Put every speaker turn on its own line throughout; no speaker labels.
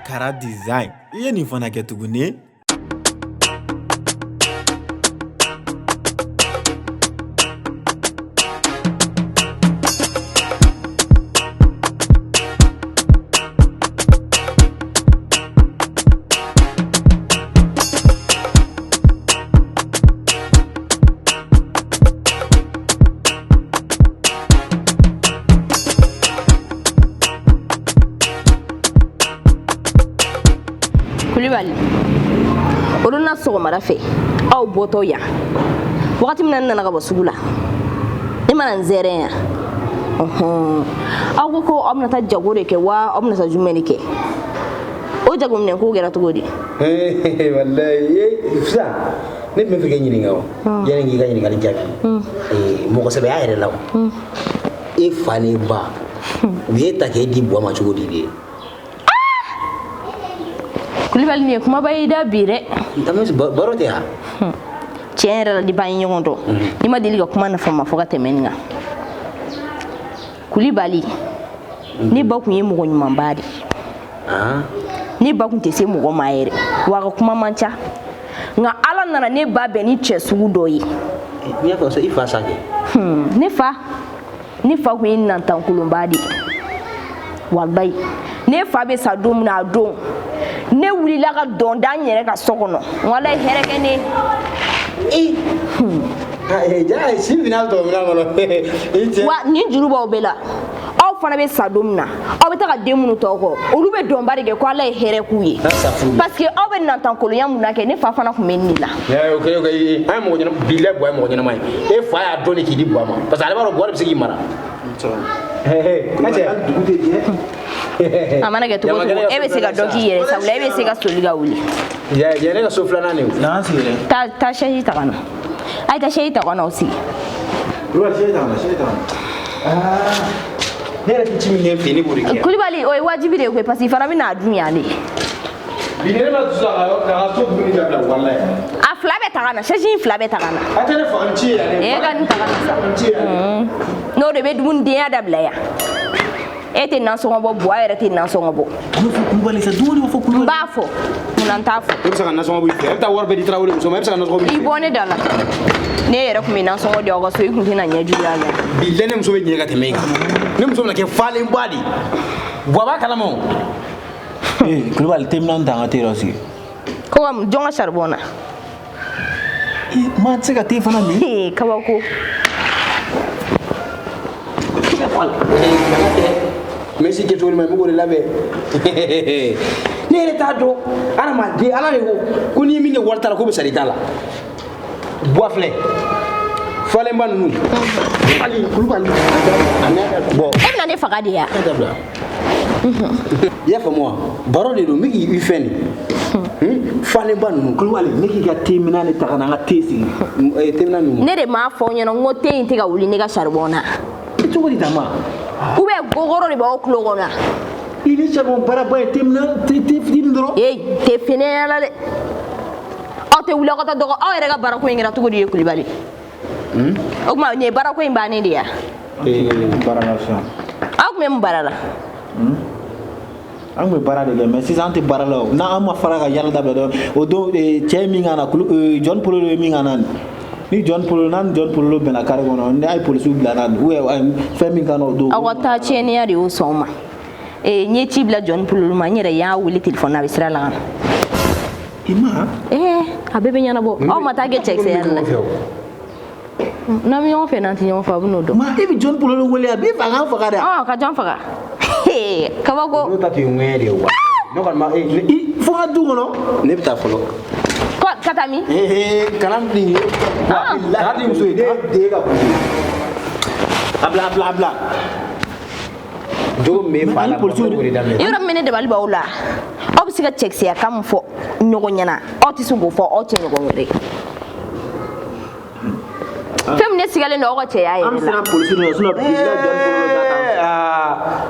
Kara design. Iye ni fana kɛ tuguni.
Kulibali oruna sogo marafe aw boto ya wakati mina nana ka basugula ni mana nzere ya aw ko amna ta jagore ke wa amna ta jumeni ke o jago minen ko gera to godi
wallahi fsa ne me fe ganyini ngaw yene ngi ganyini ngali jabi mo ko sebe ayere law e fani ba wieta ke di bo ma chugodi de
Kulibali ni kuma bayi da bire
ndames barote ha
tienre la di bayi nyondo ni ma dili ga kuma na fama foka temenga Kulibali ni ba kun ye mugo nyuma mbadi ni ba kun te se mugo mayere wa ga kuma mancha nga ala nana ne ba be ni chesu doyi
ni fa so ifa sage
ni fa kun yin nan tan kulumbadi wallahi ne fa be sa dum na dum ne wuli la ka don dan yere ka sokono wala hereke ne
ja si final to mina ngolo
wa ni juruba obela aw fana be sadomna aw be ta ka demunu to ko olu be don bari ke ko ala here kuye parce que aw be nan tan kolonya muna ke ne fa fana ku menni la
okay ay mo nyana billa boy mo nyana mai e fa ya doni ki di boy ma parce que ala baro boy be sigi mara
amana ke to ko e be se ka doki yere sa ebe se ka soliga wuli
ya ne ka sofla na ne
Na sire.
ta shehi ta kana ay ta shehi ta kana aussi
Ruwa shehi ta.
ne ra ki chimi ne fini buri ke
Kulibali o wajibi de ko parce que fana bina dunya ne
bine ma tusa ga to buri da wallahi
a flabe ta kana shehi flabe ta kana
ata ne fa anci ya ne
e ga ni ta kana no de be dun de ya dabla ya ete nansongo bo boa era te nansongo bo
Kulibali sa duri wo fo Kulibali.
mbafo munantafo
e bisa kan nasongo bu fe ta warbe di trawole so ma bisa kan nasongo bu
ibone dala ne era kuma nansongo de ogo so ikun tina nya juya ya
bille ne mso be nyega te mega ne mso na ke fale mbadi boa ba kala mo
Kulibali temna ndanga te rosi.
ko am jonga charbona
Ma tseka te fana mi.
kabako
Messi ke toli mai mugo labe ne re ta do ana ma de ala ne ko ni mi ne warta ko be sari dala boa fle fale manu ali Kulibali ana bo
e na ne fagadi ya
ya fa moi baro de do mi ki feni fale manu
Kulibali ne ki ga temina ne ta kana nga tesi.
temna nu
ne de ma fo nyano ngote inte ga wuli ne ga charbona
To wori dama.
ube gogoro ni ba o klogona
Ili charbon bara ba temna te fidin dro.
te fene la de o te wula ko ta dogo o era ga barako ngira to godi Kulibali o ma ne barako imbane dia
Bara la sa.
aw me mbarala
An be bara de mais si ante bara la na ama fara ga yalla dabla do o do che mi ngana John Polo mi ngana ni John Polo bena kare gono ne ay police ubla nan we femi ngano do
awata chene ya de o soma nye chibla John Polo ma nyere ya wuli telephone na bisra la
ima
abebe nyana bo o mata ge check se yalla na mi on fe nanti on fa bu no do
ma e bi John Polo wole abi fa ga fa ga da
ka John faga kabako
no ta ti ngere wa no kan ma
fo ga du ngono
ne bita folo
ko katami
kalam ni la di muso de ga abla do me fa la
yoro mene de bali bawla o bi siga check se kam fo nyogo nyana o ti sungo fo o che nyogo ngere fem ne sigale no o che ya
am sera police no so no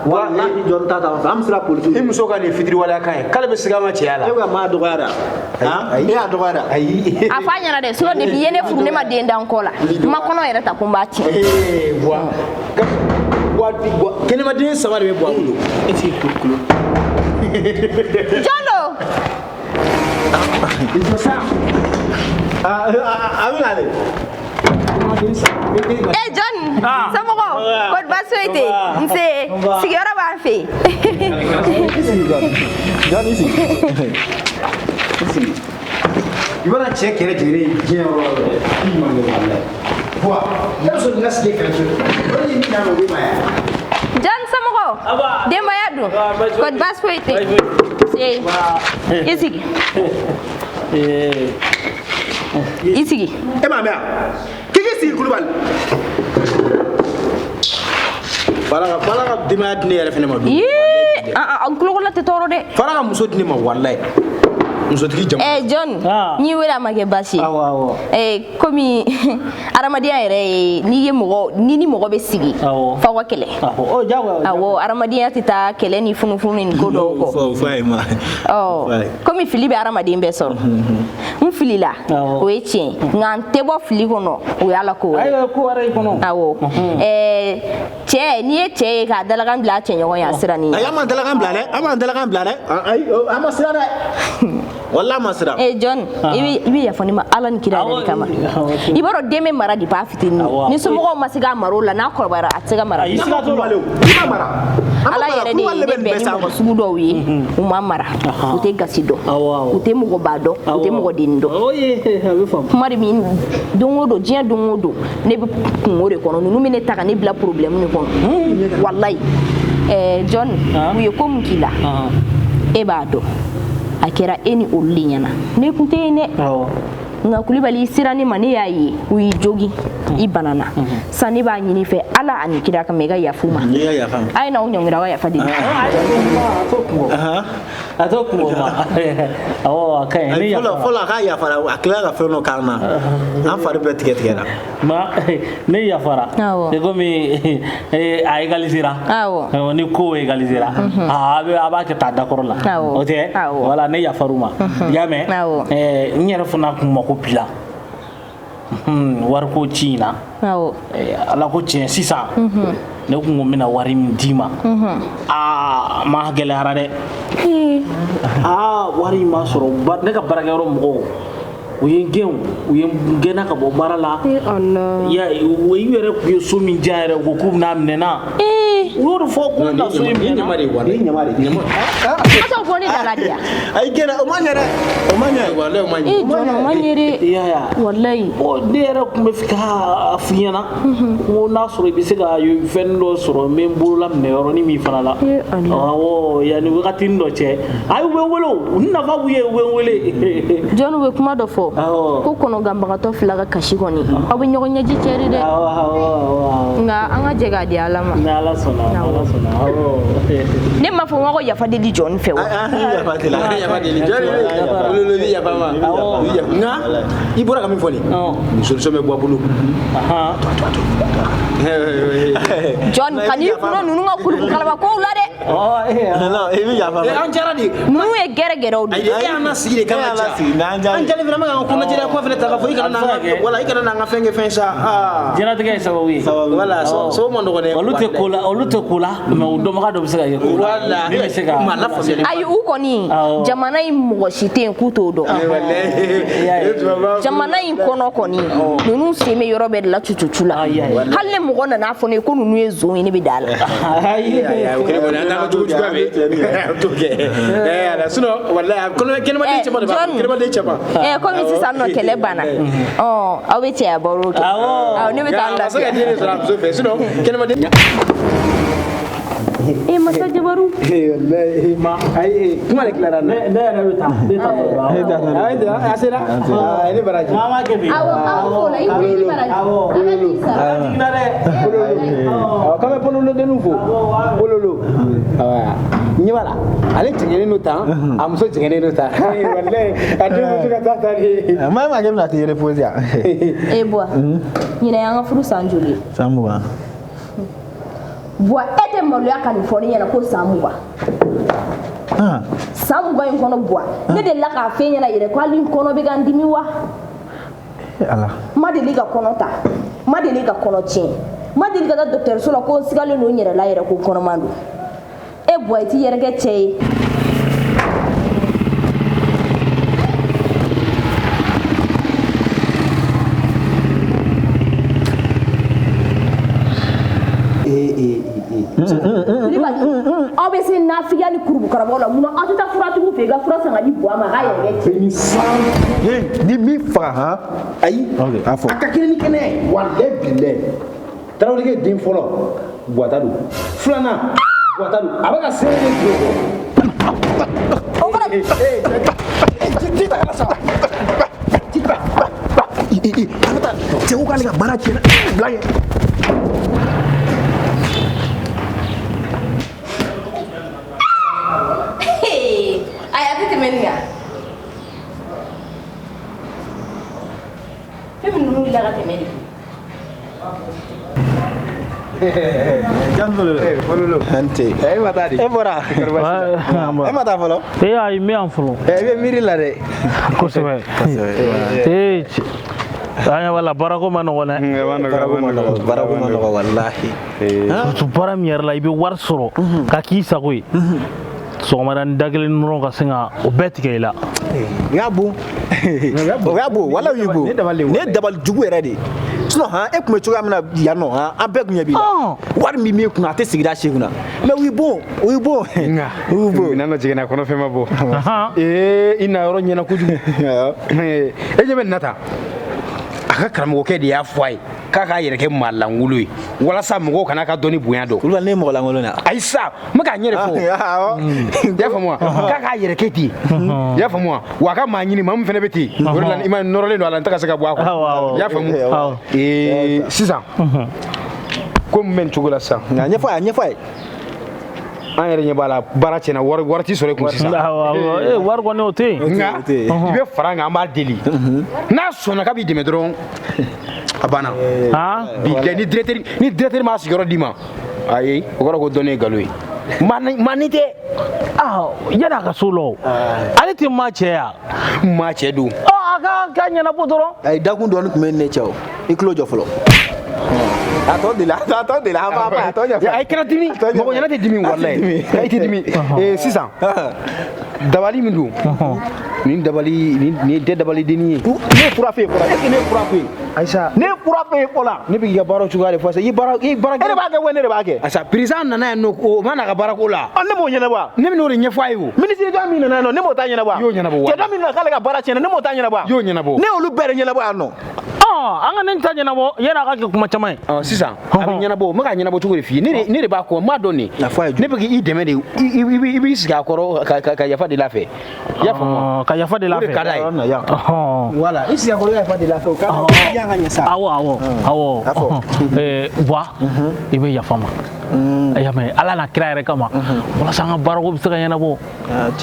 wa ni John tata am sera police
e muso ka ni fitri wala kan kala be siga ma che yala
e ga ma do gara ya do gara
ayi
afanya na de so de bi yene furu ne ma de ndan kola ma kono yere ta kumba ti
wa kene ma de sawar be bo abulo
eti kulo
Jono.
Itu sah.
Amina.
John. Sama ko. Kod baswete. Nse. Sigara ba fe.
John isi.
Ibara check kere jere jero. Wa. Yaso ngasike kere. Wani ni na mo ma ya.
John sama ko. De mayadu. Kod baswete. Se. Isigi. Isigi.
Mama. Kiki kulubal. Falaga dima dine yɛrɛ fɛnɛ ma.
Kulokola tɛ tɔɔrɔ dɛ.
Falaga muso dine ma wallahi. Musotigi jamu.
John, ni wele ma kɛ basi. Komi aramadenya yɛrɛ ni ni mɔgɔ bɛ sigi fa wa kɛlɛ. Awɔ aramadenya tɛ taa kɛlɛ ni funufunu ni ko dɔw kɔ. Komi fili bɛ aramaden bɛɛ sɔrɔ. N filila o ye tiɲɛ nka n tɛ bɔ fili kɔnɔ o y'ala ko wɛrɛ.
Ko wɛrɛ kɔnɔ.
Awɔ cɛ n'i ye cɛ ye k'a dalakan bila a cɛɲɔgɔn ye a sira nin.
Ayi an m'an dalakan bila dɛ, an m'an dalakan bila dɛ. Ayi an ma sira dɛ. Walla ma sira. John,
i bɛ yafa ne ma Ala ni kira yɛrɛ de kama. I b'a dɔn den bɛ mara de b'a fitinin. Ni somɔgɔw ma se k'a mara o la n'a kɔrɔbayara a tɛ se ka mara.
Ayi sira t'o la o. I ma mara.
Ala yɛrɛ de ye bɛn ni mɔgɔ sugu dɔw ye u ma mara u tɛ gasi dɔn u tɛ mɔgɔba dɔn u tɛ mɔgɔ den dɔn. Kuma de min don o don diɲɛ don o don ne bɛ kungo de kɔnɔ ninnu bɛ ne ta ka ne bila problème de kɔnɔ wallahi. John u ye ko min k'i la e b'a dɔn a kɛra e ni olu de ɲɛna ne kun tɛ yen dɛ nka Kulibali sira ne ma ne y'a ye u y'i jogi i banana sa ne b'a ɲini fɛ Ala ani kira kama i ka yafu ma a ye n'aw ɲɔngiri aw ka yafa di
a to kungo ma awɔ a ka ɲi ne yafa
fɔlɔ a ka yafara a tila ka fɛn dɔ k'an na an fari bɛɛ tigɛra
ma ne yafara c'est comme a égalisera ni ko égalisera a b'a kɛ ta d'accord la o tɛ voilà ne yafar'u ma i y'a mɛn n yɛrɛ fana kun mako bila wari ko ci in na Ala ko tiɲɛ sisan ne kun ko n bɛna wari min d'i ma ma gɛlɛyara dɛ wari in ma sɔrɔ ne ka baarakɛyɔrɔ mɔgɔw u ye n gɛnna ka bɔ baara la u yɛrɛ kun ye so min diya yɛrɛ u ko k'u bɛna minɛ na u y'o de fɔ ko na so in minɛ na
asa fɔ ne dala de ya
ayi gɛnna o ma ɲɛ dɛ o ma ɲɛ wallahi o ma ɲɛ
o ma ɲɛ dɛ wallahi
ne yɛrɛ kun bɛ fɛ k'a f'i ɲɛna ko n'a sɔrɔ i bɛ se ka fɛn dɔ sɔrɔ n bɛ n bolola minɛ yɔrɔnin min fana la awɔ yanni wagatinin dɔ cɛ ayi u bɛ n wele o nafa b'u ye u bɛ n wele
John u bɛ kuma dɔ fɔ ko kɔnɔganbagatɔ fila ka kasi kɔni aw bɛ ɲɔgɔn ɲɛji cɛri dɛ nka an ka jɛ k'a di Ala ma
ni Ala sɔnna
ne m'a fɔ n ko yafa deli John fɛ o
yafa deli John yafa ma nka i bɔra ka min fɔ nin solution bɛ bɔ a bolo
John kan'i kunna ninnu ka kuluku kalabakow la dɛ
non i bɛ yafa
an jara de
ninnu ye gɛrɛgɛrɛw de
ye an na sigi de kan ka ca an jali fana ma kan ko majira ko fana ta ka fɔ i kana wala i kana n'an ka fɛn kɛ fɛn sa
jɛnatigɛ ye sababu ye
wala so ma nɔgɔn dɛ
olu tɛ ko la mais u dɔnbaga dɔ bɛ se ka kɛ ko la min bɛ se ka
ayi u kɔni jamana in mɔgɔ si tɛ yen k'u t'o dɔn jamana in kɔnɔ kɔni ninnu sen bɛ yɔrɔ bɛɛ de la cucucu la hali ni mɔgɔ nana fɔ ne ko ninnu ye zon ye ne bɛ da la komi sisan nɔ kɛlɛ banna aw bɛ cɛya baro kɛ ne bɛ taa lafiya masa jabaru
ma ayi kuma de klara ne yɛrɛ bɛ taa asera ne baraji mama ke bi
awo la i baraji awo
kame pololo denu fo pololo ɲɛbala ale tigɛlen do tan a muso tigɛlen do tan wallahi a den muso ka taa tan de
ma ke bɛna tɛ reposer yan
bois ɲinɛ y'an ka furu san joli
san 20
bois e tɛ maloya ka nin fɔ ne ɲɛna ko san 20 san 20 in kɔnɔ bois ne delila k'a f'e ɲɛna yɛrɛ ko hali n kɔnɔ bɛ ka n dimi wa
ala
ma deli ka kɔnɔ ta ma deli ka kɔnɔ tiɲɛ ma deli ka taa dɔgɔtɔrɔso la ko n sigalen don n yɛrɛ la yɛrɛ ko kɔnɔman don e bois i t'i yɛrɛ kɛ cɛ ye karamɔgɔ la mun aw tɛ taa furatigiw fɛ i ka fura san ka di buwa ma a k'a yɛrɛ kɛ
ni san ni min faga han ayi a fɔ a ka kɛnɛ ni kɛnɛ ye walayi bilayi tarawelekɛ den fɔlɔ buwata don filanan buwata don a bɛ ka seere de tile kɔ
o fana
ji ta kana sa ji ta an ka taa cɛw k'ale ka baara tiɲɛna bila ye
ayi a tɛ tɛmɛ nin kan fɛn min ninnu wulila ka tɛmɛ de
Follow. Hante.
Mata di.
Bora. Mata follow.
Ai me an follow.
Be miri la de.
Kosebe. Anya wala barako mano wala.
Barako mano wallahi.
Tu para mier la ibe war soro. Ka ki sagoy. So maran dagle nuro ka singa o betike la.
Yabo. Yabo wala yibo. Ne dabal jugu yɛrɛ de. Sinon han e kun bɛ cogoya min na yan nɔ han an bɛɛ kun ɲɛ b'i la wari min b'e kun a tɛ sigida seegin na mais o ye bon
nana jiginna kɔnɔ fɛn ma bɔ i na yɔrɔ ɲɛna kojugu e ɲɛ bɛ nata a ka karamɔgɔkɛ de y'a fɔ a ye k'a k'a yɛrɛ kɛ maalankolon ye walasa mɔgɔw kana ka dɔnni bonya dɔn
kulubali ne ye mɔgɔ lankolon na
ayi sa n bɛ k'a ɲɛ de fɔ i y'a faamu wa k'a k'a yɛrɛ kɛ ten i y'a faamu wa wa a ka maa ɲini maa min fɛnɛ bɛ ten o de la i ma nɔrɔlen don a la n tɛ ka se ka bɔ a kɔnɔ i y'a faamu sisan ko mun bɛ nin cogo la sisan
a ɲɛfɔ a ye
an yɛrɛ ɲɛ b'a la baara tiɲɛna wari ti sɔrɔ i kun sisan
wari kɔni o tɛ yen
nka i bɛ fara n kan an b'a deli n'a sɔnna k'a b'i dɛmɛ dɔrɔn a banna ni directeur m'a sigiyɔrɔ d'i ma ayi o kɔrɔ ko dɔnni ye nkalon ye mani tɛ
yanni a ka so la ale tɛ maa cɛ yan
maa cɛ don
a ka ɲɛnabɔ dɔrɔn
a ye dakun dɔɔni tun bɛ ne cɛ o i tulo jɔ fɔlɔ a tɔ de la
a kɛra dimi mɔgɔ ɲɛna tɛ dimi walayi i tɛ dimi sisan dabali min don nin ye tɛ dabali denni ye
ne ye fura f'e ye fɔlɔ est-ce que ne ye fura f'e ye
ayisa
ne ye fura f'e ye fɔlɔ
ne bɛ k'i ka baara cogoya de fɔ sisan i baara
e de b'a kɛ wa ne de b'a kɛ
ayisa président nana yan nɔ o ma na ka baara ko la
ne m'o ɲɛnabɔ
ne bɛ n'o de ɲɛfɔ a ye o
ministre dɔ min nana yan nɔ ne m'o ta ɲɛnabɔ
y'o ɲɛnabɔ wa
cɛ dɔ min nana k'ale ka baara tiɲɛna ne m'o ta ɲɛnabɔ
y'o ɲɛnabɔ
ne y'olu bɛɛ de ɲɛnabɔ yan nɔ
an ka ne ta ɲɛnabɔ yanni a ka kɛ kuma caman ye
sisan a bɛ ɲɛnabɔ n bɛ ka ɲɛnabɔ cogo de f'i ye ne de b'a kɔ n m'a dɔn de ne bɛ k'i dɛmɛ de i b'i sigi a kɔrɔ ka yafa de la fɛ i y'a faamu
ka yafa de la fɛ
o de ka d'a ye voilà i sigi a kɔrɔ i yafa de la fɛ o ka yan ka ɲɛ sa
awɔ buwa i bɛ yafa ma y'a mɛn ala n'a kira yɛrɛ kama walasa an ka baarako bɛ se ka ɲɛnabɔ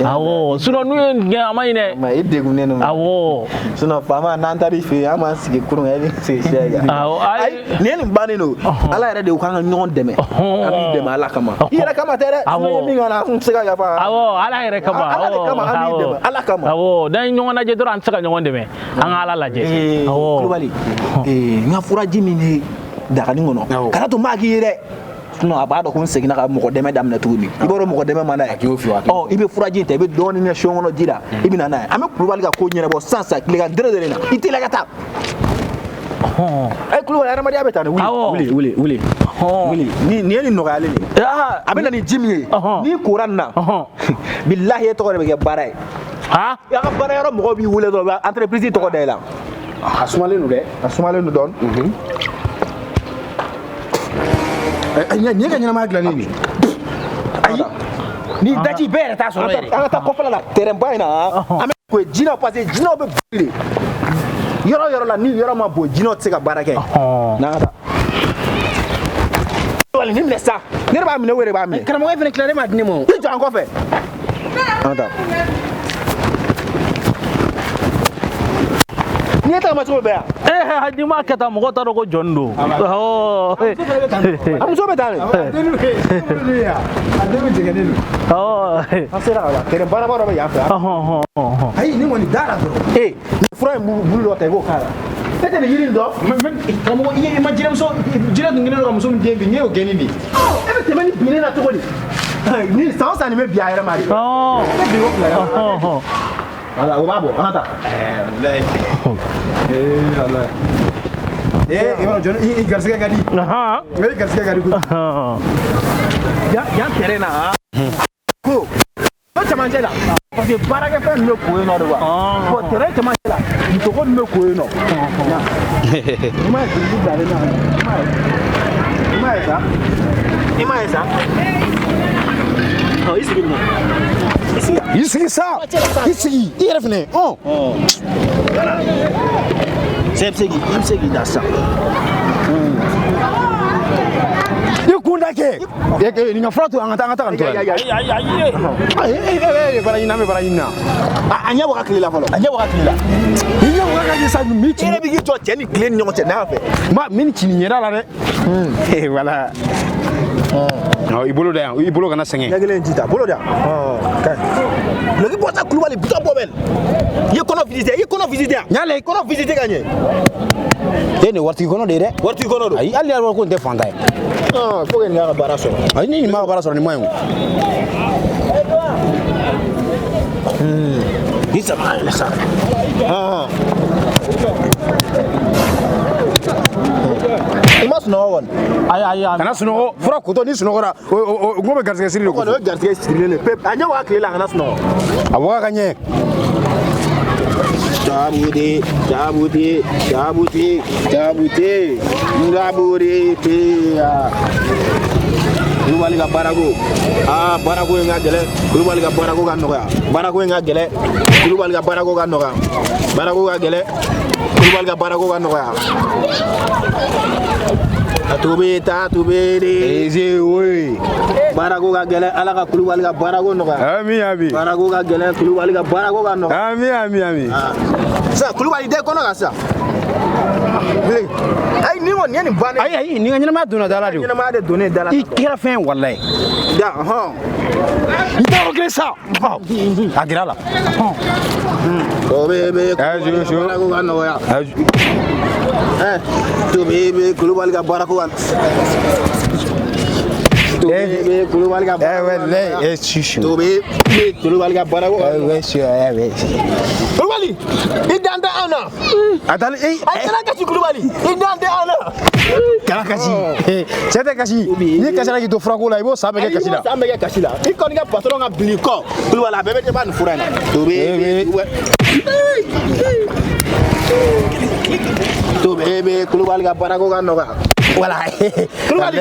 awɔ sinon n'u ye nin kɛ a ma ɲi dɛ
i degunnen don
awɔ
sinon faama n'an taar'i fɛ yen an b'an sigi kurun kan e bɛ sigi sɛ kan ayi nin ye nin bannen don ala yɛrɛ de ko k'an ka ɲɔgɔn dɛmɛ an b'i dɛmɛ ala kama i yɛrɛ kama tɛ dɛ sinon i ye min k'a la an tɛ se ka yafa
awɔ ala yɛrɛ kama
ala de kama an b'i dɛmɛ ala kama
awɔ n'an ye ɲɔgɔn lajɛ dɔrɔn an tɛ se ka ɲɔgɔn dɛmɛ an ka ala lajɛ awɔ
kulubali n ka furaji min ye dagani kɔnɔ kana to maa k'i ye dɛ sinon a b'a dɔn ko n seginna ka mɔgɔ dɛmɛ daminɛ tuguni i b'a dɔn mɔgɔ dɛmɛ man d'a ye i bɛ furaji in ta i bɛ dɔɔni kɛ son kɔnɔ ji la i bɛ na n'a ye an bɛ kulubali ka ko ɲɛnabɔ sisan tilegan dere na i teliya ka taa kulubali adamadenya bɛ taa wuli nin ye nin nɔgɔyalen de ye a bɛ na ni ji min ye n'i kora nin na bilahi e tɔgɔ de bɛ kɛ baara ye a ka baara yɔrɔ mɔgɔw b'i wele dɔrɔn entreprise tɔgɔ da i la
a sumalen don dɛ
a sumalen don dɔɔni
nin ye ka ɲɛnamaya dilannen de ayi ni daji bɛɛ yɛrɛ t'a sɔrɔ yɛrɛ
an ka taa kɔfɛla la terrain ba in na an bɛ ko jinɛw parce que jinɛw bɛ boli yɔrɔ yɔrɔ la ni yɔrɔ ma bon jinɛw tɛ se ka baara kɛ n'an ka taa wali ni minɛ sa ne de b'a minɛ o de b'a minɛ
karamɔgɔ fana tilalen ma di ne ma
i jɔ an kɔfɛ an ka taa n'i ye tagama cogo bɛɛ yan
n'i m'a kɛ tan mɔgɔ t'a dɔn ko jɔnni don
a muso bɛ taa de
a den bɛ jɛgɛnen don
an sera ka terrain baaraba dɔ bɛ yan fɛ
ayi ne kɔni da la dɔrɔn
nin fura in bulu dɔ ta i b'o k'a la e tɛ nin yiri in dɔn
karamɔgɔ i ma jinɛ tun kɛlen don ka muso min den bi n y'o gɛnni de
e bɛ tɛmɛ ni binnen na cogo di ni san o san nin bɛ bi a yɛrɛ ma de e bɛ bin o fila la wala o b'a bɔ an ka taa
i b'a dɔn i garisɛgɛ ka di i garisɛgɛ ka di kojugu
yan terrain na ko cɛmancɛ la parce que baarakɛfɛn ninnu bɛ ko yen nɔ de quoi bon terrain cɛmancɛ la musoko ninnu bɛ ko yen nɔ i m'a ye biriki bilalen na i m'a ye sa i m'a ye sa i sigi nin
i sigi sa i sigi i yɛrɛ fɛnɛ
cɛ bɛ se k'i da sa
i kunda kɛ nin ka fura to an ka taa ka nin to ayi bara ɲina bɛ bara ɲina
a ɲɛ bɔ ka tile la fɔlɔ a ɲɛ bɔ ka tile la
i ɲɛ bɔ ka kɛ sa mi ci
i yɛrɛ bɛ k'i jɔ cɛ ni tile ni ɲɔgɔn cɛ n'a fɛ
ma min ci nin ɲɛda la dɛ voilà i bolo da yan i bolo kana sɛgɛn
ɲɛ kelen ji ta bolo da loki bɔta kulubali buta bɔbɛl i ye kɔnɔ visiter i ye kɔnɔ visiter yan
ɲale
kɔnɔ visiter ka ɲɛ
e nin waritigi kɔnɔ de ye dɛ
waritigi kɔnɔ don
ayi hali yɛrɛ ko nin tɛ fantan ye
faut que nin k'a ka baara sɔrɔ
ayi ni nin ma ka baara sɔrɔ nin ma ɲi
i sama yɛlɛ sa i ma sunɔgɔ kɔni
ayi
kana sunɔgɔ fura kotɔ ni sunɔgɔra o ko bɛ garisɛgɛ siri de ko
o ye garisɛgɛ sirilen de pepe a ɲɛ bɔ ka tile la a kana sunɔgɔ
a bɔ ka ɲɛ Cabute, ngaburi tia. Kulubali ka baarago baarago in ka gɛlɛn kulubali ka baarago ka nɔgɔya baarago in ka gɛlɛn kulubali ka baarago ka nɔgɔya baarago ka gɛlɛn kulubali ka baarago ka nɔgɔya Tobe de eze we baarago ka gɛlɛn ala ka kulubali ka baarago nɔgɔya ami baarago ka gɛlɛn kulubali ka baarago ka nɔgɔya ami sa kulubali de kɔnɔ ka sa ay ni won yani bane ay ni ngani ma dona dala do ni ma de donner dala I kira fen wallahi da ni ta okre sa agira la to bebe ko ga no ya to bebe kulubali ga barako wan to bebe kulubali ga wallahi shishi to bebe kulubali ga barako kulubali idanda ana atali atala kasi kulubali idande ana kala kasi sete kasi ni kasara ki to frako la ibo sabe ke kasi la sabe ke kasi la I koni ga patron ga biliko kulubala bebe te ban furana to bebe kulubali ga barako ga noga wala kulubali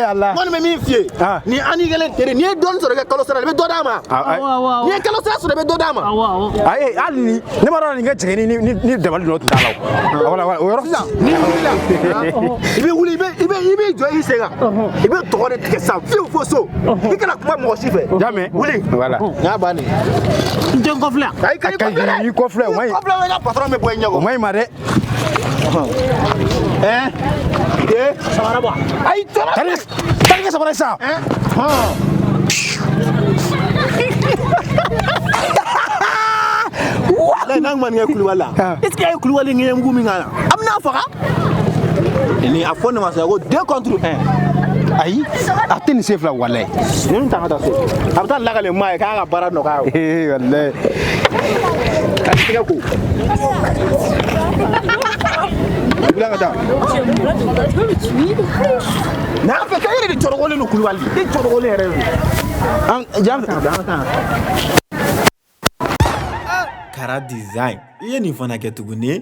Allah mon me mi fie ni ani gelen tere ni don so ga kalo sara be do dama ni kalo sara so be do dama ay ali ni maro ni ga jigeni ni dabal no talaw wala o yoro ibe wuli ibe jo isega ibe to re tkesa fiu foso ikala kuma mo sife jamais wuli wala nya bani nje kofla ay kay kofla mai kofla ga patron me boy nyago mai mare sabara ba ay tari ka sabara sa wala nang man ngay kulwala est-ce que ay kulwala ngay ngumi ngala amna faka ni afone ma sa go 2 contre 1 ay atini chef la wala ni tanga ta so abta la gale mai ka ga bara no ka wallahi ka ko Bilangata. Na fe kayre di torogole no kulwali. Di torogole re. Am jam Kara design. Iye ni fana ke tugune.